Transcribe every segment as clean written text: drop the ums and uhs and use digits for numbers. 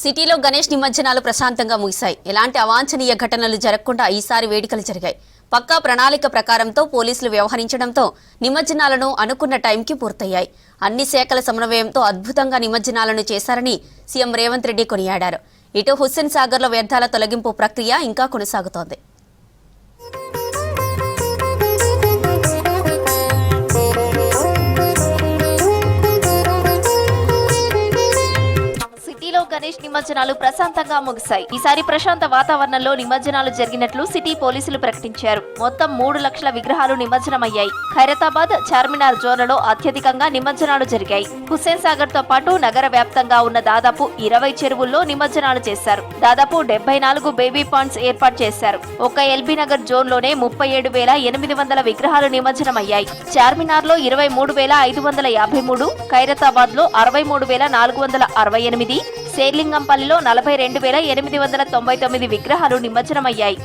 సిటీలో గణేష్ నిమజ్జనాలు ప్రశాంతంగా ముగిశాయి. ఎలాంటి అవాంఛనీయ ఘటనలు జరగకుండా ఈసారి వేడుకలు జరిగాయి. పక్కా ప్రణాళిక ప్రకారంతో పోలీసులు వ్యవహరించడంతో నిమజ్జనాలను అనుకున్న టైంకి పూర్తయ్యాయి. అన్ని శాఖల సమన్వయంతో అద్భుతంగా నిమజ్జనాలను చేశారని సీఎం రేవంత్ రెడ్డి కొనియాడారు. ఇటు హుస్సేన్ సాగర్లో వ్యర్థాల తొలగింపు ప్రక్రియ ఇంకా కొనసాగుతోంది. గణేష్ నిమజ్జనాలు ప్రశాంతంగా ముగిశాయి. ఈసారి ప్రశాంత వాతావరణంలో నిమజ్జనాలు జరిగినట్లు సిటీ పోలీసులు ప్రకటించారు. మొత్తం 3 లక్షల విగ్రహాలు నిమజ్జనమయ్యాయి. ఖైరతాబాద్, చార్మినార్ జోన్లలో అత్యధికంగా నిమజ్జనాలు జరిగాయి. హుస్సేన్ సాగర్ తో పాటు నగర వ్యాప్తంగా ఉన్న దాదాపు 20 చెరువుల్లో నిమజ్జనాలు చేశారు. దాదాపు 74 బేబీ పాండ్స్ ఏర్పాటు చేశారు. ఒక ఎల్బీ నగర్ జోన్ లోనే 37,800 విగ్రహాలు నిమజ్జనమయ్యాయి. చార్మినార్ లో 23,553, ఖైరతాబాద్ లో 63,468, శేర్లింగంపల్లిలో 42,899 విగ్రహాలు నిమజ్జనమయ్యాయి.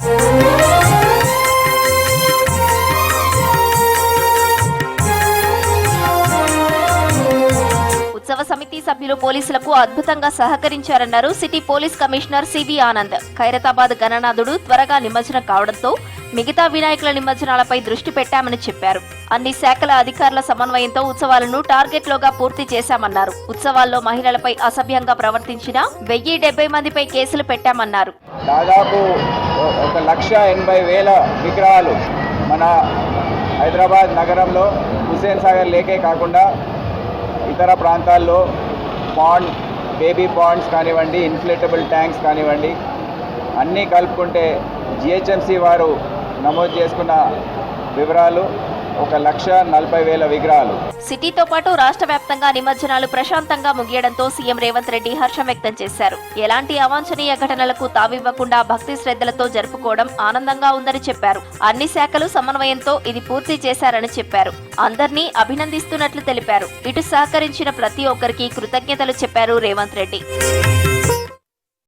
ఉత్సవ సమితి సభ్యులు పోలీసులకు అద్భుతంగా సహకరించారన్నారు city police commissioner CV Anand. Khairatabad గణనాథుడు త్వరగా నిమజ్జనం కావడంతో మిగతా వినాయకుల నిమజ్జనాలపై దృష్టి పెట్టామని చెప్పారు. అన్ని శాఖల అధికారుల సమన్వయంతో ఉత్సవాలను టార్గెట్లోగా పూర్తి చేశామన్నారు. ఉత్సవాల్లో మహిళలపై అసభ్యంగా ప్రవర్తించిన 1070 మందిపై కేసులు పెట్టామన్నారు. దాదాపు 1,80,000 విగ్రహాలు మన హైదరాబాద్ నగరంలో హుస్సేన్ సాగర్ లేకే కాకుండా ఇతర ప్రాంతాల్లో బేబీ పాండ్స్ కానివ్వండి, ఇన్ఫ్లేటబుల్ ట్యాంక్స్ కానివ్వండి, అన్నీ కలుపుకుంటే జిహెచ్ఎంసీ వారు నమోదు చేసుకున్న వివరాలు 1,40,000 విగ్రహాలు. సిటీతో పాటు రాష్ట్ర వ్యాప్తంగా నిమజ్జనాలు ప్రశాంతంగా ముగియడంతో సీఎం రేవంత్ రెడ్డి హర్షం వ్యక్తం చేశారు. ఎలాంటి అవాంఛనీయ ఘటనలకు తావివ్వకుండా భక్తి శ్రద్ధలతో జరుపుకోవడం ఆనందంగా ఉందని చెప్పారు. అన్ని శాఖలు సమన్వయంతో ఇది పూర్తి చేశారని చెప్పారు. అందర్నీ అభినందిస్తున్నట్లు తెలిపారు. ఇటు సహకరించిన ప్రతి ఒక్కరికి కృతజ్ఞతలు చెప్పారు రేవంత్ రెడ్డి.